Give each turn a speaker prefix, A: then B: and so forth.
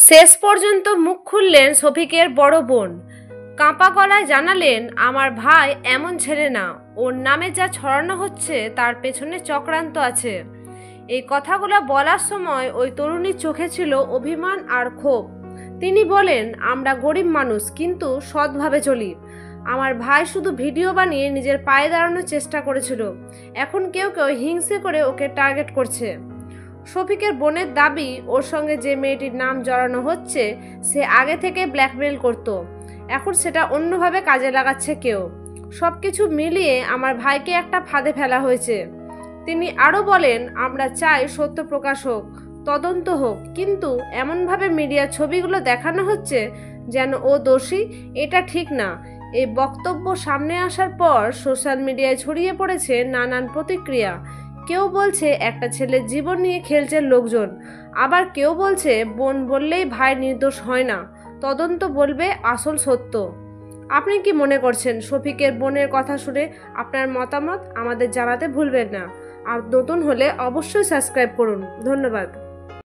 A: শেষ পর্যন্ত মুখ খুললেন শফিকের বড় বোন। কাঁপা গলায় জানালেন, আমার ভাই এমন ছেলে না, ওর নামে যা ছড়ানো হচ্ছে তার পেছনে চক্রান্ত আছে। এই কথাগুলো বলার সময় ওই তরুণীর চোখে ছিল অভিমান আর ক্ষোভ। তিনি বলেন, আমরা গরিব মানুষ, কিন্তু সৎভাবে চলি। আমার ভাই শুধু ভিডিও বানিয়ে নিজের পায়ে দাঁড়ানোর চেষ্টা করেছিল, এখন কেউ কেউ হিংসে করে ওকে টার্গেট করছে। শফিকের বোনের দাবি, ওর সঙ্গে যে মেয়েটির নাম জড়ানো হচ্ছে সে আগে থেকে ব্ল্যাকমেল করত, এখন সেটা অন্যভাবে কাজে লাগাচ্ছে কেউ। সব কিছু মিলিয়ে আমার ভাইকে একটা ফাঁদে ফেলা হয়েছে। তিনি আরও বলেন, আমরা চাই সত্য প্রকাশ হোক, তদন্ত হোক, কিন্তু এমনভাবে মিডিয়ার ছবিগুলো দেখানো হচ্ছে যেন ও দোষী, এটা ঠিক না। এই বক্তব্য সামনে আসার পর সোশ্যাল মিডিয়ায় ছড়িয়ে পড়েছে নানান প্রতিক্রিয়া। কেউ বলছে একটা ছেলের জীবন নিয়ে খেলছে লোকজন, আবার কেউ বলছে বোন বললেই ভাই নির্দোষ হয় না, তদন্ত বলবে আসল সত্য। আপনি কি মনে করছেন? শফিকের বোনের কথা শুনে আপনার মতামত আমাদের জানাতে ভুলবেন না। আর নতুন হলে অবশ্যই সাবস্ক্রাইব করুন। ধন্যবাদ।